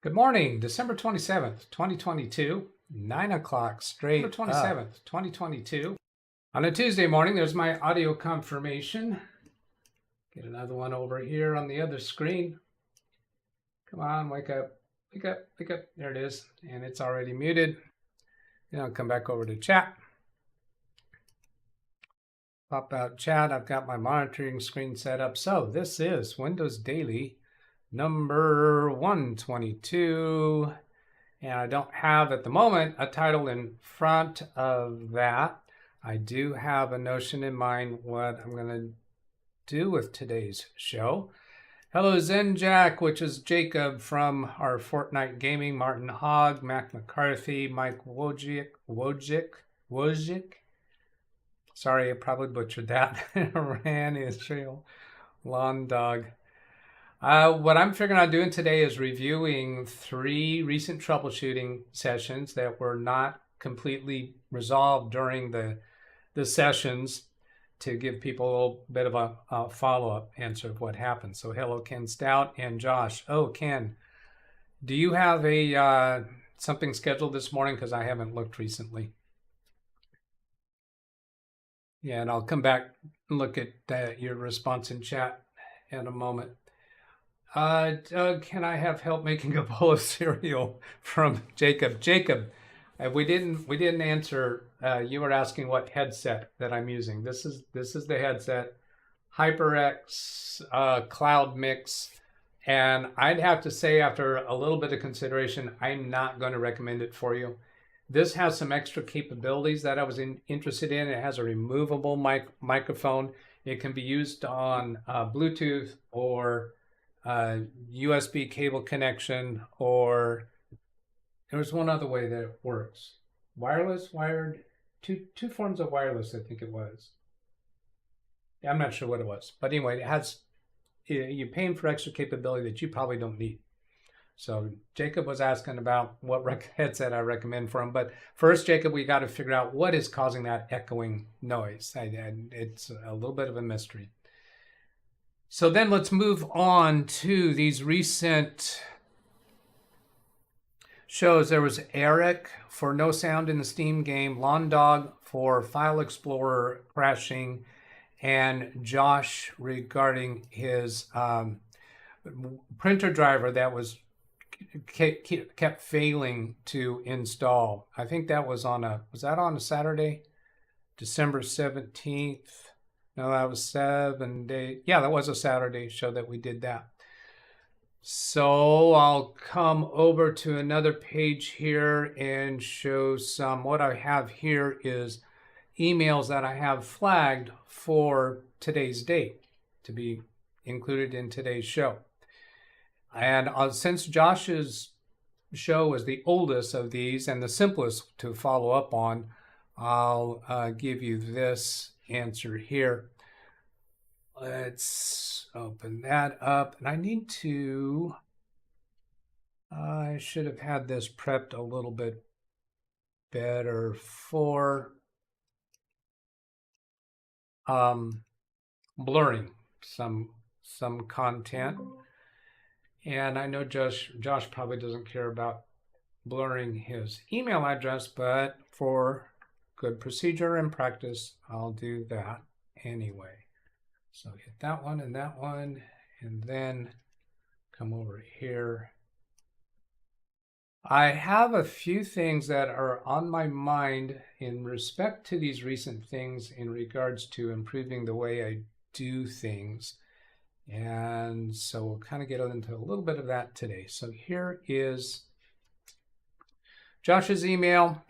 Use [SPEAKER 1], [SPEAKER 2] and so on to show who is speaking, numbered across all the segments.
[SPEAKER 1] Good morning, December 27th, 2022, 9 o'clock straight December 27th, 2022. On a Tuesday morning, there's my audio confirmation. Get another one over here on the other screen. Come on, wake up, wake up, wake up. There it is, and it's already muted. Then I'll come back over to chat. Pop out chat. I've got my monitoring screen set up. So this is Windows Daily number 122, and I don't have at the moment a title in front of that. I do have a notion in mind what I'm going to do with today's show. Hello Zen Jack, which is Jacob from our Fortnite Gaming, Martin Hogg, Mac McCarthy, Mike Wojcik. Sorry, I probably butchered that. Ran Israel, Lawn Dog. What I'm figuring on doing today is reviewing 3 recent troubleshooting sessions that were not completely resolved during the sessions to give people a little bit of a follow-up answer of what happened. So hello, Ken Stout and Josh. Oh, Ken, do you have a something scheduled this morning? Because I haven't looked recently. Yeah, and I'll come back and look at your response in chat in a moment. Doug, can I have help making a bowl of cereal from Jacob? Jacob, we didn't answer. You were asking what headset that I'm using. This is the headset, HyperX Cloud Mix, and I'd have to say after a little bit of consideration, I'm not going to recommend it for you. This has some extra capabilities that I was interested in. It has a removable microphone. It can be used on Bluetooth or USB cable connection, or there's one other way that it works. Wireless, wired, two forms of wireless, I think it was. Yeah, I'm not sure what it was. But anyway, you're paying for extra capability that you probably don't need. So Jacob was asking about what headset I recommend for him. But first, Jacob, we got to figure out what is causing that echoing noise. It's a little bit of a mystery. So then let's move on to these recent shows. There was Eric for no sound in the Steam game, Lawn Dog for File Explorer crashing, and Josh regarding his printer driver that kept failing to install. I think that was on a Saturday, December 17th. No, that was 7 days. Yeah, that was a Saturday show that we did that. So I'll come over to another page here and show some. What I have here is emails that I have flagged for today's date to be included in today's show. And since Josh's show was the oldest of these and the simplest to follow up on, I'll give you this answer here. Let's open that up. And I should have had this prepped a little bit better for blurring some content. And I know Josh probably doesn't care about blurring his email address, but for good procedure and practice, I'll do that anyway. So hit that one, and then come over here. I have a few things that are on my mind in respect to these recent things in regards to improving the way I do things. And so we'll kind of get into a little bit of that today. So here is Josh's email.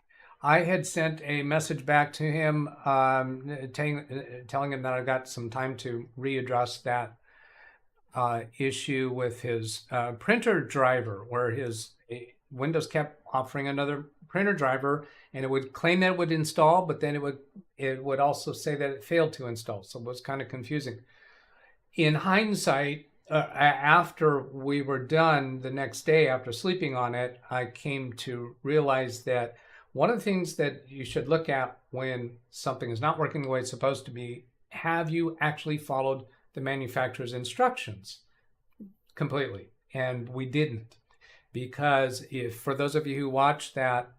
[SPEAKER 1] I had sent a message back to him telling him that I got some time to readdress that issue with his printer driver, where his Windows kept offering another printer driver, and it would claim that it would install, but then it would also say that it failed to install. So it was kind of confusing. In hindsight, after we were done the next day, after sleeping on it, I came to realize that one of the things that you should look at when something is not working the way it's supposed to be, have you actually followed the manufacturer's instructions completely? And we didn't. because if, for those of you who watched that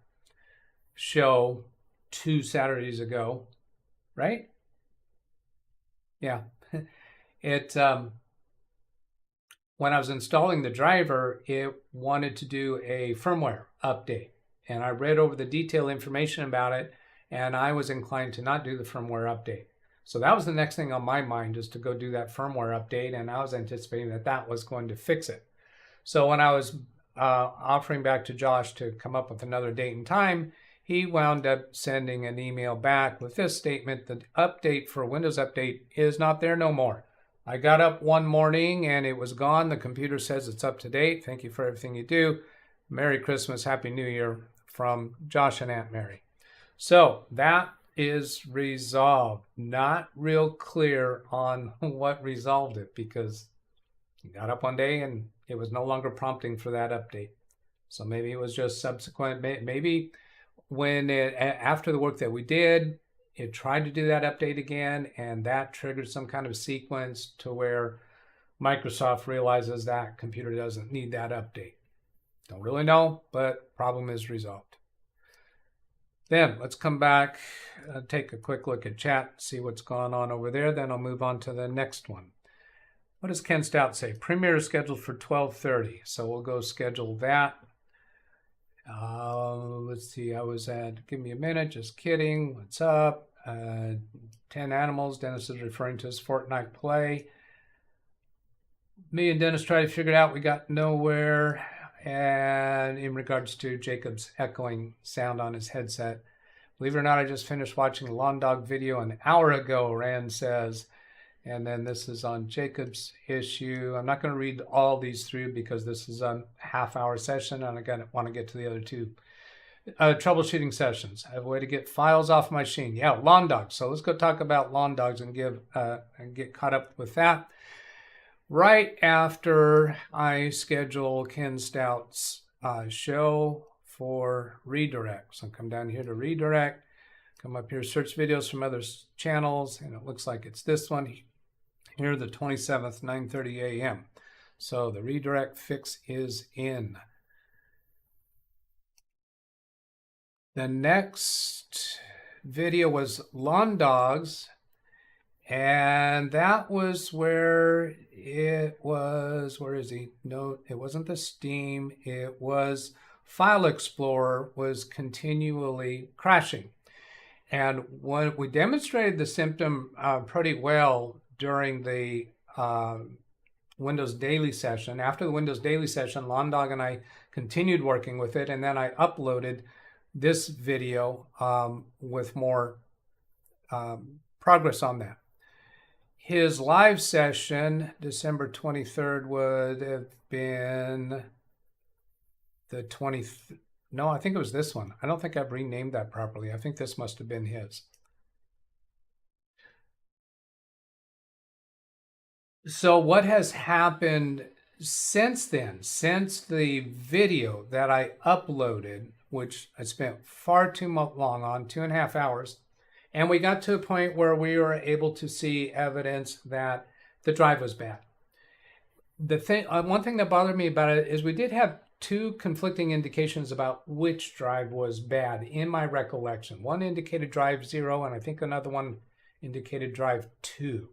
[SPEAKER 1] show 2 Saturdays ago, right? Yeah. When I was installing the driver, it wanted to do a firmware update. And I read over the detailed information about it, and I was inclined to not do the firmware update. So that was the next thing on my mind, is to go do that firmware update, and I was anticipating that that was going to fix it. So when I was offering back to Josh to come up with another date and time, he wound up sending an email back with this statement: the update for Windows Update is not there no more. I got up one morning and it was gone. The computer says it's up to date. Thank you for everything you do. Merry Christmas, Happy New Year from Josh and Aunt Mary. So that is resolved. Not real clear on what resolved it, because you got up one day and it was no longer prompting for that update. So maybe it was just subsequent. Maybe when after the work that we did, it tried to do that update again, and that triggered some kind of sequence to where Microsoft realizes that computer doesn't need that update. Don't really know, but problem is resolved. Then let's come back, take a quick look at chat, see what's going on over there. Then I'll move on to the next one. What does Ken Stout say? Premiere is scheduled for 12:30, so we'll go schedule that. Let's see, give me a minute, just kidding. What's up? 10 animals. Dennis is referring to his Fortnite play. Me and Dennis tried to figure it out. We got nowhere. And in regards to Jacob's echoing sound on his headset, believe it or not, I just finished watching a Lawn Dog video an hour ago, Rand says. And then this is on Jacob's issue. I'm not going to read all these through because this is a half-hour session, and I want to get to the other two. Troubleshooting sessions. I have a way to get files off my machine. Yeah, lawn dogs. So let's go talk about lawn dogs and get caught up with that. Right after I schedule Ken Stout's show for redirect. So come down here to redirect. Come up here, search videos from other channels, and it looks like it's this one. Here, the 27th, 9:30 a.m. So the redirect fix is in. The next video was lawn dogs, and that was where it was. Where is he? No, it wasn't the Steam. It was File Explorer was continually crashing. And when we demonstrated the symptom pretty well during the Windows Daily session. After the Windows Daily session, Lawn Dog and I continued working with it, and then I uploaded this video with more progress on that. His live session, December 23rd, would have been the 20th. No, I think it was this one. I don't think I've renamed that properly. I think this must have been his. So what has happened since then, since the video that I uploaded, which I spent far too long on, 2.5 hours, and we got to a point where we were able to see evidence that the drive was bad. The thing, one thing that bothered me about it is we did have 2 conflicting indications about which drive was bad in my recollection. One indicated drive 0, and I think another one indicated drive 2.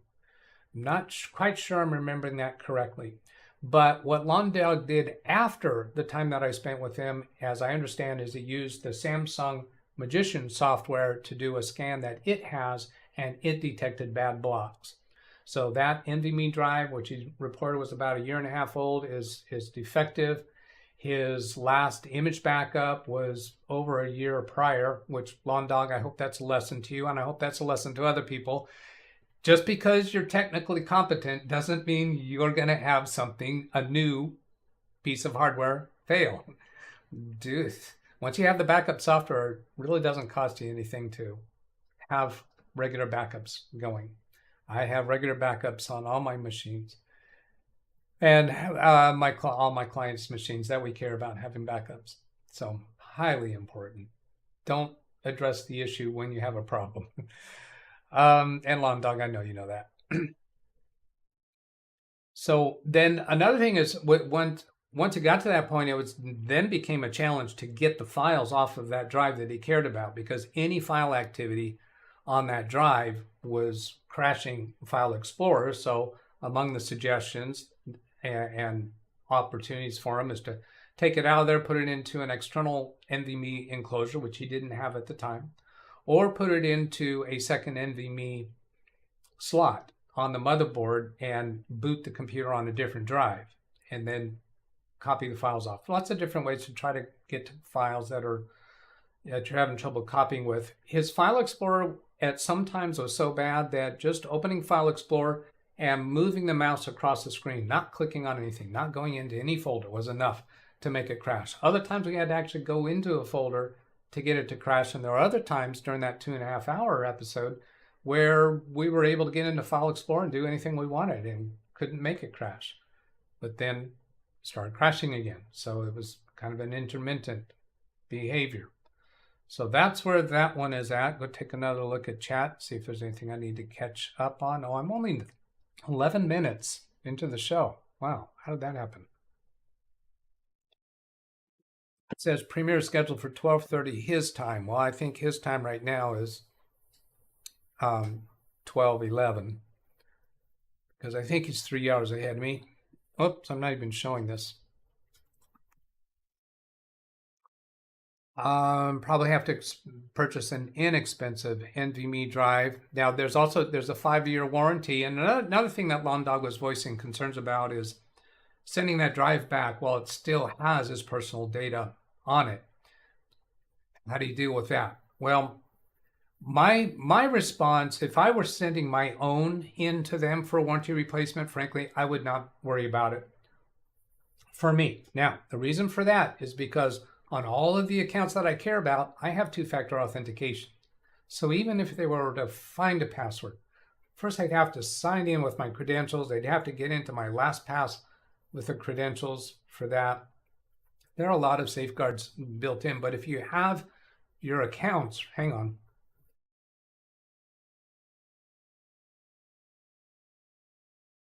[SPEAKER 1] I'm not quite sure I'm remembering that correctly. But what Lawn Dog did after the time that I spent with him, as I understand, is he used the Samsung Magician software to do a scan that it has, and it detected bad blocks. So that NVMe drive, which he reported was about 1.5 years old, is defective. His last image backup was over a year prior, which, Lawn Dog, I hope that's a lesson to you, and I hope that's a lesson to other people. Just because you're technically competent doesn't mean you're going to have something, a new piece of hardware, fail. Dude, once you have the backup software, it really doesn't cost you anything to have regular backups going. I have regular backups on all my machines. And all my clients' machines that we care about having backups. So highly important. Don't address the issue when you have a problem. And Lawn Dog, I know you know that. So then another thing is once it got to that point, then became a challenge to get the files off of that drive that he cared about, because any file activity on that drive was crashing File Explorer. So among the suggestions and opportunities for him is to take it out of there, put it into an external NVMe enclosure, which he didn't have at the time, or put it into a second NVMe slot on the motherboard and boot the computer on a different drive, and then copy the files off. Lots of different ways to try to get to files that you're having trouble copying with. His File Explorer at sometimes was so bad that just opening File Explorer and moving the mouse across the screen, not clicking on anything, not going into any folder, was enough to make it crash. Other times we had to actually go into a folder to get it to crash. And there are other times during that 2.5 hour episode where we were able to get into File Explorer and do anything we wanted and couldn't make it crash. But then started crashing again. So it was kind of an intermittent behavior. So that's where that one is at. Go take another look at chat, see if there's anything I need to catch up on. Oh, I'm only 11 minutes into the show. Wow, how did that happen? It says premiere scheduled for 12:30 his time. Well, I think his time right now is 12:11, because I think he's 3 hours ahead of me. Oops, I'm not even showing this. Probably have to purchase an inexpensive NVMe drive. Now, there's a 5-year warranty. And another thing that Lon Dog was voicing concerns about is sending that drive back while it still has his personal data on it. How do you deal with that? Well, my response, if I were sending my own into them for a warranty replacement, frankly, I would not worry about it for me. Now, the reason for that is because on all of the accounts that I care about, I have two-factor authentication. So even if they were to find a password, first I'd have to sign in with my credentials. They'd have to get into my LastPass with the credentials for that. There are a lot of safeguards built in, but if you have your accounts, hang on.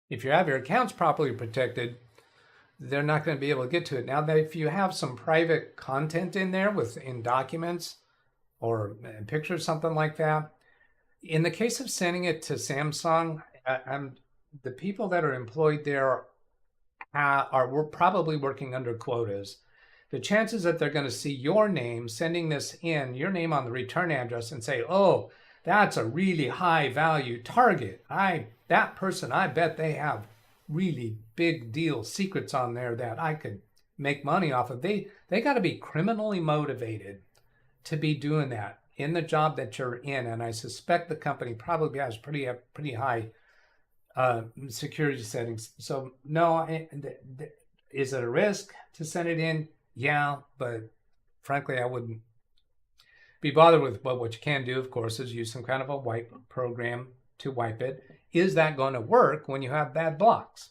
[SPEAKER 1] If you have your accounts properly protected, they're not going to be able to get to it. Now, if you have some private content in there in documents or pictures, something like that, in the case of sending it to Samsung, the people that are employed there we're probably working under quotas. The chances that they're going to see your name sending this in, your name on the return address, and say, oh, that's a really high value target. That person, I bet they have really big deal secrets on there that I could make money off of. They got to be criminally motivated to be doing that in the job that you're in. And I suspect the company probably has pretty high security settings. So no, is it a risk to send it in? Yeah, but frankly, I wouldn't be bothered with. But what you can do, of course, is use some kind of a wipe program to wipe it. Is that going to work when you have bad blocks?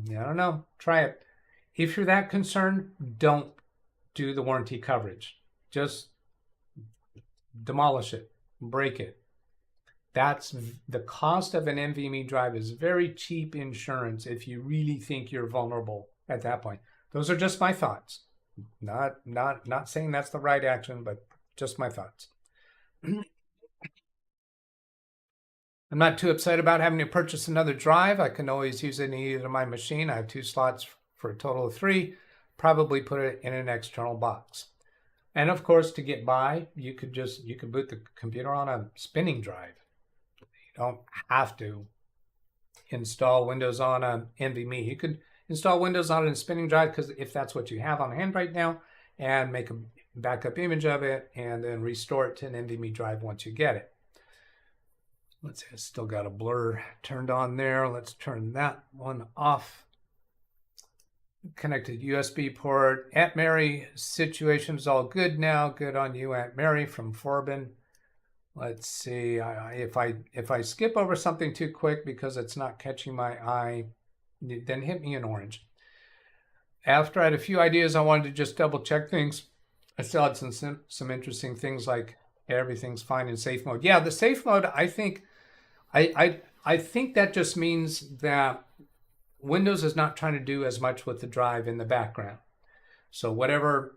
[SPEAKER 1] I don't know. Try it. If you're that concerned, don't do the warranty coverage. Just demolish it, break it. That's the cost of an NVMe drive is very cheap insurance if you really think you're vulnerable at that point. Those are just my thoughts. Not saying that's the right action, but just my thoughts. I'm not too upset about having to purchase another drive. I can always use it in either my machine. I have 2 slots for a total of 3. Probably put it in an external box. And of course, to get by, you could boot the computer on a spinning drive. You don't have to install Windows on an NVMe. You could install Windows on a spinning drive, because if that's what you have on hand right now, and make a backup image of it and then restore it to an NVMe drive once you get it. Let's see, it's still got a blur turned on there. Let's turn that one off. Connected USB port. Aunt Mary situation is all good now. Good on you, Aunt Mary from Forbin. Let's see, if I skip over something too quick because it's not catching my eye, then hit me in orange. After I had a few ideas, I wanted to just double check things. I still had some interesting things like everything's fine in safe mode. Yeah, the safe mode, I think that just means that Windows is not trying to do as much with the drive in the background. So whatever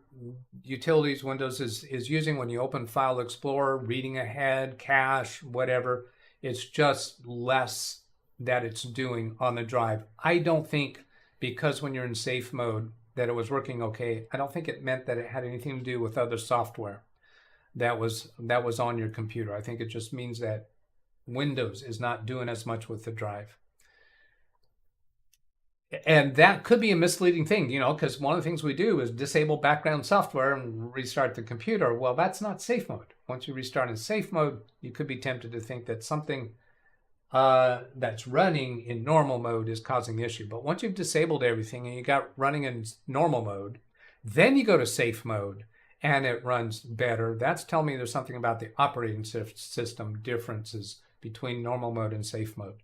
[SPEAKER 1] utilities Windows is using when you open File Explorer, reading ahead, cache, whatever, it's just less that it's doing on the drive. I don't think because when you're in safe mode that it was working okay. I don't think it meant that it had anything to do with other software that was on your computer. I think it just means that Windows is not doing as much with the drive. And that could be a misleading thing, you know, because one of the things we do is disable background software and restart the computer. Well, that's not safe mode. Once you restart in safe mode, you could be tempted to think that something that's running in normal mode is causing the issue. But once you've disabled everything and you got running in normal mode, then you go to safe mode and it runs better. That's telling me there's something about the operating system differences between normal mode and safe mode.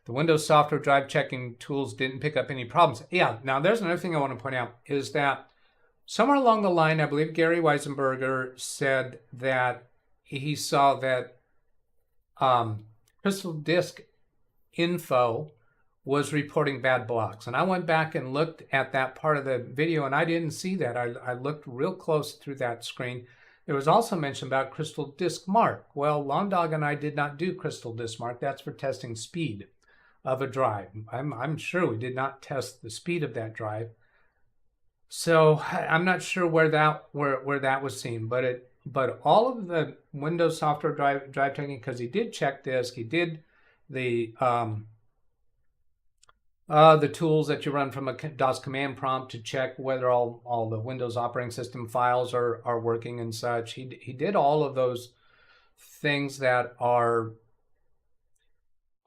[SPEAKER 1] The Windows software drive checking tools didn't pick up any problems. Yeah, now there's another thing I want to point out is that somewhere along the line, I believe Gary Weisenberger said that he saw that Crystal Disk Info was reporting bad blocks. And I went back and looked at that part of the video and I didn't see that. I looked real close through that screen. There was also mention about Crystal Disk Mark. Well, LongDog and I did not do Crystal Disk Mark. That's for testing speed of a drive. I'm sure we did not test the speed of that drive. So I'm not sure where that was seen, but all of the Windows software drive checking, because he did check disk, he did the tools that you run from a DOS command prompt to check whether all the Windows operating system files are working and such. He did all of those things that are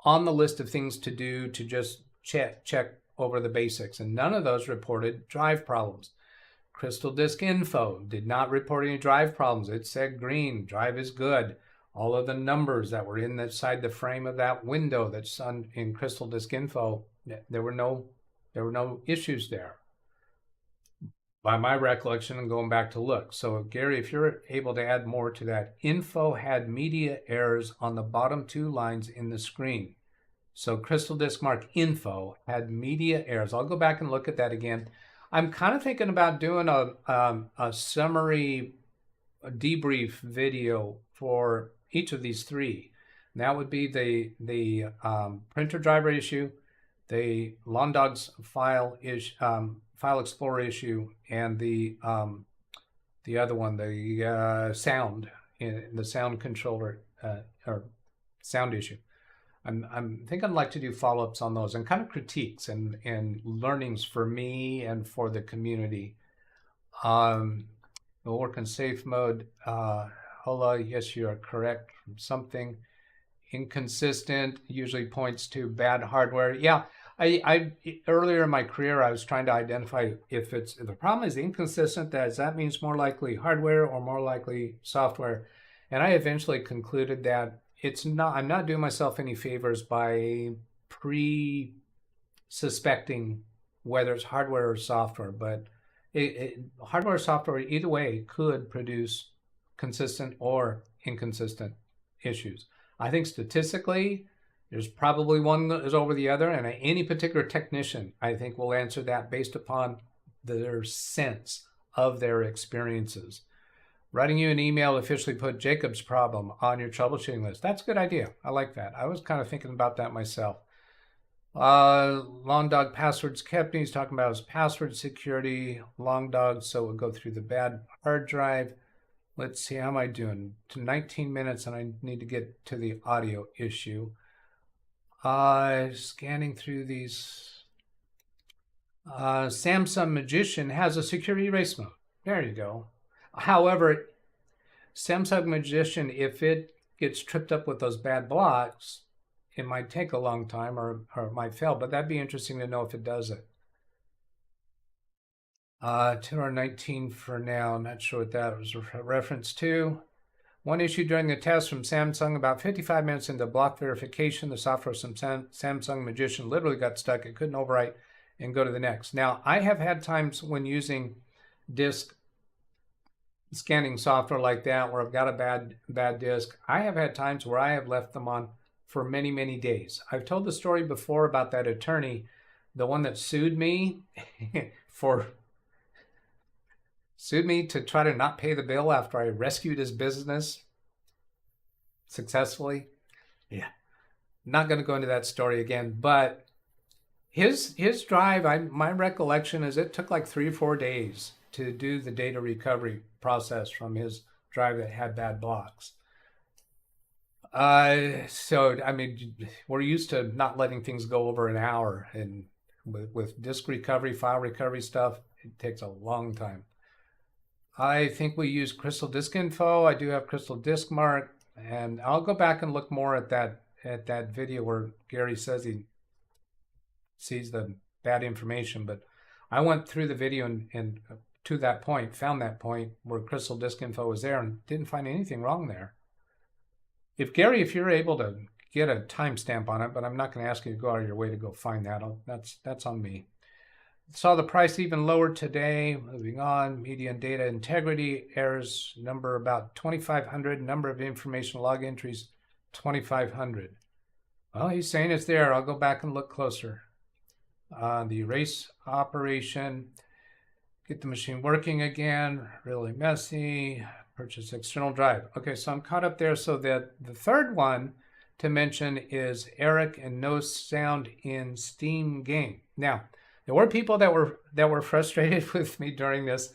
[SPEAKER 1] on the list of things to do to just check over the basics, and none of those reported drive problems. Crystal Disk Info did not report any drive problems. It said green, drive is good. All of the numbers that were inside the frame of that window that's in Crystal Disk Info, there were no issues there, by my recollection and going back to look. So Gary, if you're able to add more to that, info had media errors on the bottom two lines in the screen. So Crystal Disk Mark info had media errors. I'll go back and look at that again. I'm kind of thinking about doing a summary, a debrief video for each of these three. And that would be the printer driver issue, the LongDog's File Explorer issue, and the other one, the sound controller or sound issue. I'm thinking I'd like to do follow-ups on those and kind of critiques and learnings for me and for the community. We'll work in safe mode. Hola, yes, you are correct. Something inconsistent usually points to bad hardware. Yeah. I earlier in my career, I was trying to identify if the problem is inconsistent, that means more likely hardware or more likely software. And I eventually concluded that I'm not doing myself any favors by pre-suspecting whether it's hardware or software, but hardware or software, either way, could produce consistent or inconsistent issues. I think statistically, there's probably one that is over the other, and any particular technician, I think, will answer that based upon their sense of their experiences. Writing you an email officially put Jacob's problem on your troubleshooting list. That's a good idea. I like that. I was kind of thinking about that myself. LongDog passwords kept. He's talking about his password security. LongDog, so we'll go through the bad hard drive. Let's see, how am I doing? To 19 minutes, and I need to get to the audio issue. Scanning through these. Samsung Magician has a security erase mode. There you go. However, Samsung Magician, if it gets tripped up with those bad blocks, it might take a long time or it might fail, but that'd be interesting to know if it does it. 219 for now. I'm not sure what that was a reference to. One issue during the test from Samsung, about 55 minutes into block verification, the software from Samsung Magician literally got stuck. It couldn't overwrite and go to the next. Now, I have had times when using disk scanning software like that where I've got a bad disk. I have had times where I have left them on for many, many days. I've told the story before about that attorney the one that sued me sued me to try to not pay the bill after I rescued his business successfully. Yeah, not going to go into that story again, but his drive, my recollection is it took like 3 or 4 days to do the data recovery process from his drive that had bad blocks. So I mean, we're used to not letting things go over an hour, and with disk recovery, file recovery stuff, it takes a long time. I think we use Crystal Disk Info. I do have Crystal Disk Mark, and I'll go back and look more at that video where Gary says he sees the bad information. But I went through the video and to that point, found that point where Crystal Disk Info was there and didn't find anything wrong there. If Gary, if you're able to get a timestamp on it, but I'm not going to ask you to go out of your way to go find that. That's on me. Saw the price even lower today. Moving on, median data integrity errors number about 2,500. Number of information log entries 2,500. Well, he's saying it's there. I'll go back and look closer. The erase operation. Get the machine working again. Really messy. Purchase external drive. Okay, so I'm caught up there. So that the third one to mention is Eric and no sound in Steam game. Now, there were people that were frustrated with me during this,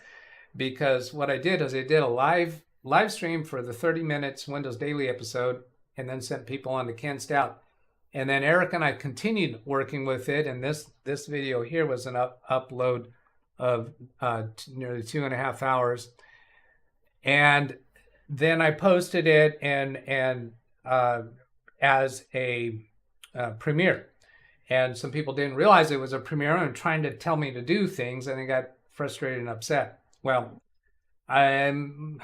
[SPEAKER 1] because what I did is I did a live stream for the 30 minutes Windows Daily episode, and then sent people on to Ken Stout. And then Eric and I continued working with it, and this video here was an upload of nearly 2.5 hours. And then I posted it and as a premiere. And some people didn't realize it was a premiere and trying to tell me to do things, and they got frustrated and upset. Well, I'm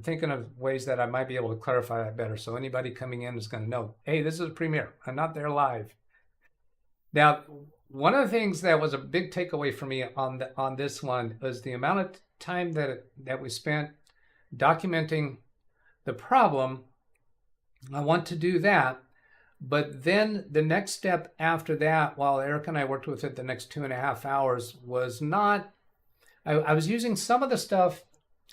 [SPEAKER 1] thinking of ways that I might be able to clarify that better, so anybody coming in is going to know, hey, this is a premiere. I'm not there live. Now, one of the things that was a big takeaway for me on this one was the amount of time that we spent documenting the problem. I want to do that. But then the next step after that, while Eric and I worked with it the next 2.5 hours, was not, I was using some of the stuff,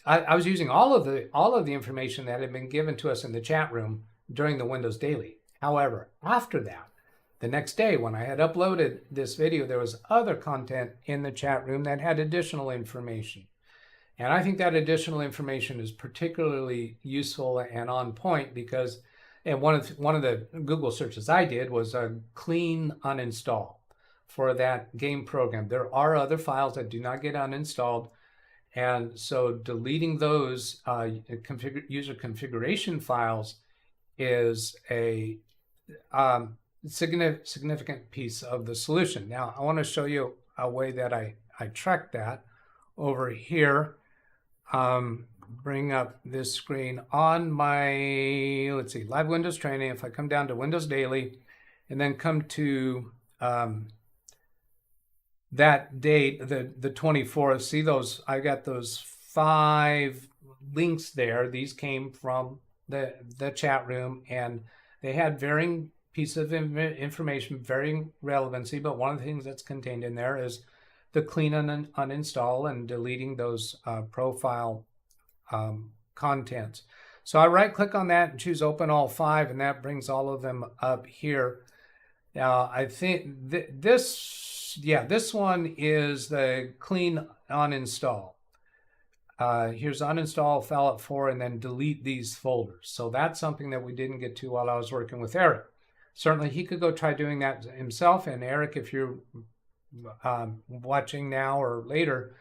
[SPEAKER 1] I was using all of the information that had been given to us in the chat room during the Windows Daily. However, after that, the next day when I had uploaded this video, there was other content in the chat room that had additional information. And I think that additional information is particularly useful and on point because, and one of the Google searches I did was a clean uninstall for that game program. There are other files that do not get uninstalled, and so deleting those user configuration files is a significant piece of the solution. Now, I want to show you a way that I tracked that over here. Bring up this screen on my, let's see, Live Windows Training. If I come down to Windows Daily and then come to that date, the 24th, see those, I got those 5 links there. These came from the chat room, and they had varying pieces of information, varying relevancy, but one of the things that's contained in there is the clean uninstall and deleting those profile contents. So I right click on that and choose open all 5, and that brings all of them up here. Now I think this one is the clean uninstall. Here's uninstall, file 4, and then delete these folders. So that's something that we didn't get to while I was working with Eric. Certainly he could go try doing that himself. And Eric, if you're watching now or later,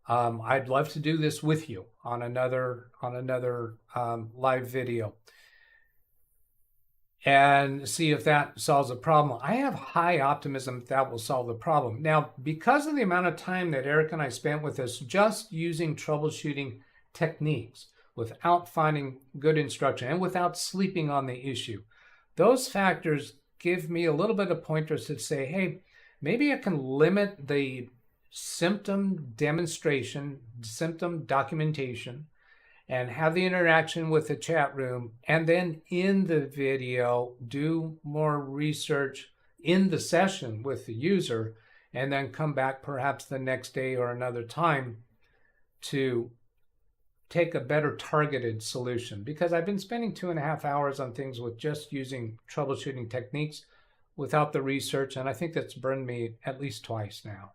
[SPEAKER 1] I'd love to do this with you on another live video and see if that solves the problem. I have high optimism that will solve the problem. Now, because of the amount of time that Eric and I spent with this, just using troubleshooting techniques without finding good instruction and without sleeping on the issue, those factors give me a little bit of pointers to say, hey, maybe I can limit the symptom demonstration, symptom documentation, and have the interaction with the chat room, and then in the video do more research in the session with the user, and then come back perhaps the next day or another time to take a better targeted solution. Because I've been spending 2.5 hours on things with just using troubleshooting techniques without the research, and I think that's burned me at least twice now.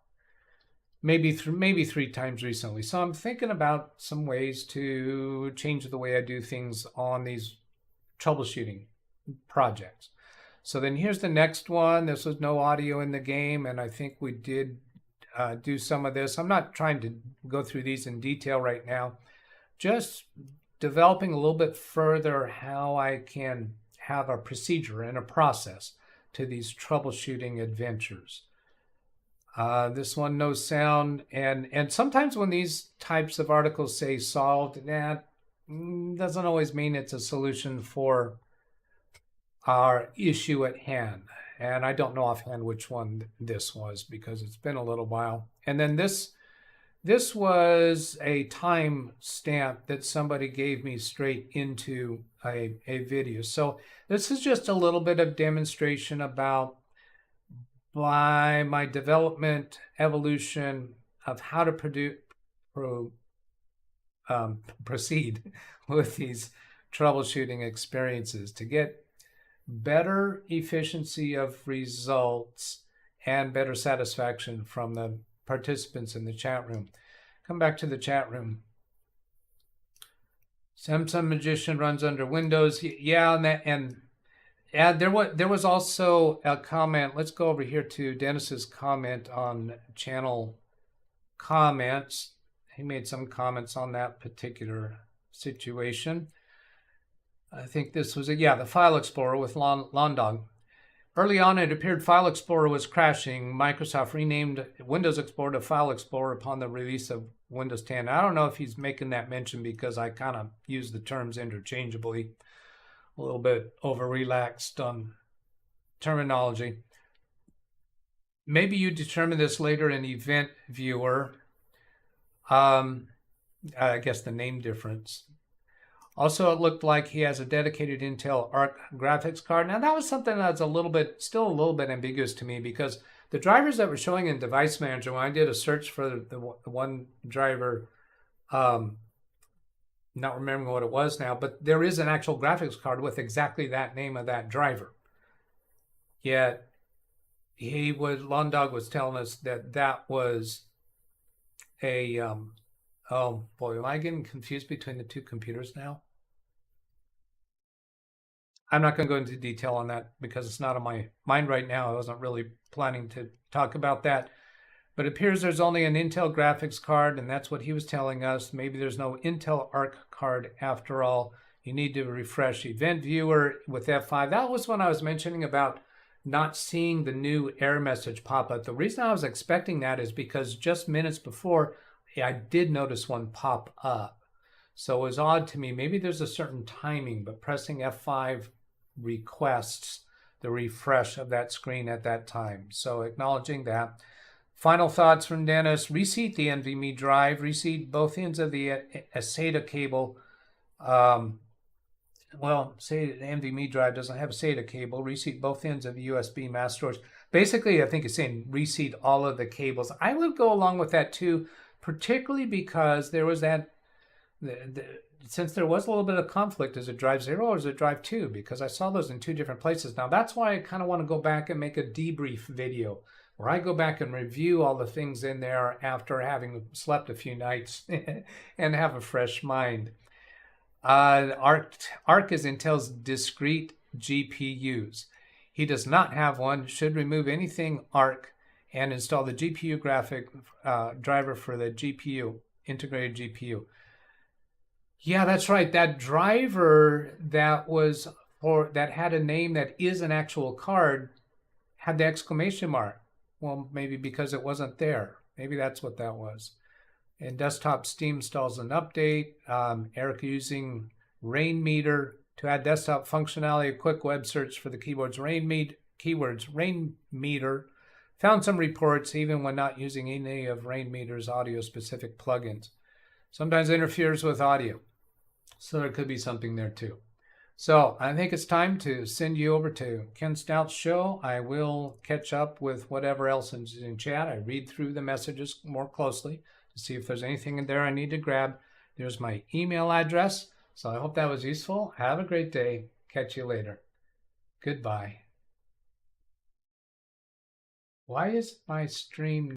[SPEAKER 1] Maybe 3 times recently. So I'm thinking about some ways to change the way I do things on these troubleshooting projects. So then here's the next one. This was no audio in the game, and I think we did do some of this. I'm not trying to go through these in detail right now, just developing a little bit further how I can have a procedure and a process to these troubleshooting adventures. This one, no sound, and sometimes when these types of articles say solved, that doesn't always mean it's a solution for our issue at hand. And I don't know offhand which one this was because it's been a little while. And then this was a time stamp that somebody gave me straight into a video. So this is just a little bit of demonstration about my development evolution of how to proceed with these troubleshooting experiences to get better efficiency of results and better satisfaction from the participants in the chat room. Come back to the chat room. Samsung Magician runs under Windows. Yeah, and there was also a comment. Let's go over here to Dennis's comment on channel comments. He made some comments on that particular situation. I think this was the File Explorer with Londog. Early on, it appeared File Explorer was crashing. Microsoft renamed Windows Explorer to File Explorer upon the release of Windows 10. I don't know if he's making that mention because I kind of use the terms interchangeably. A little bit over-relaxed on terminology. Maybe you determine this later in Event Viewer. I guess the name difference. Also, it looked like he has a dedicated Intel Arc graphics card. Now, that was something that's still a little bit ambiguous to me because the drivers that were showing in Device Manager, when I did a search for the one driver, not remembering what it was now, but there is an actual graphics card with exactly that name of that driver. Yet, Londog was telling us that was a, oh boy, am I getting confused between the two computers now? I'm not going to go into detail on that because it's not on my mind right now. I wasn't really planning to talk about that. But it appears there's only an Intel graphics card, and that's what he was telling us. Maybe there's no Intel Arc card after all. You need to refresh Event Viewer with F5. That was when I was mentioning about not seeing the new error message pop up. The reason I was expecting that is because just minutes before, I did notice one pop up. So it was odd to me. Maybe there's a certain timing, but pressing F5 requests the refresh of that screen at that time. So acknowledging that. Final thoughts from Dennis. Reseat the NVMe drive. Reseat both ends of the SATA cable. Say the NVMe drive doesn't have a SATA cable. Reseat both ends of the USB mass storage. Basically, I think it's saying reseat all of the cables. I would go along with that too, particularly because there was that, since there was a little bit of conflict, is it drive 0 or is it drive 2? Because I saw those in 2 different places. Now, that's why I kind of want to go back and make a debrief video where I go back and review all the things in there after having slept a few nights and have a fresh mind. Arc is Intel's discrete GPUs. He does not have one. Should remove anything Arc and install the GPU graphic driver for the GPU, integrated GPU. Yeah, that's right. That driver that had a name that is an actual card had the exclamation mark. Well, maybe because it wasn't there. Maybe that's what that was. And desktop Steam installs an update. Eric using rain meter to add desktop functionality. A quick web search for the keywords rain meter. Found some reports even when not using any of rain meter's audio specific plugins. Sometimes interferes with audio. So there could be something there too. So I think it's time to send you over to Ken Stout's show. I will catch up with whatever else is in chat. I read through the messages more closely to see if there's anything in there I need to grab. There's my email address. So I hope that was useful. Have a great day. Catch you later. Goodbye. Why is my stream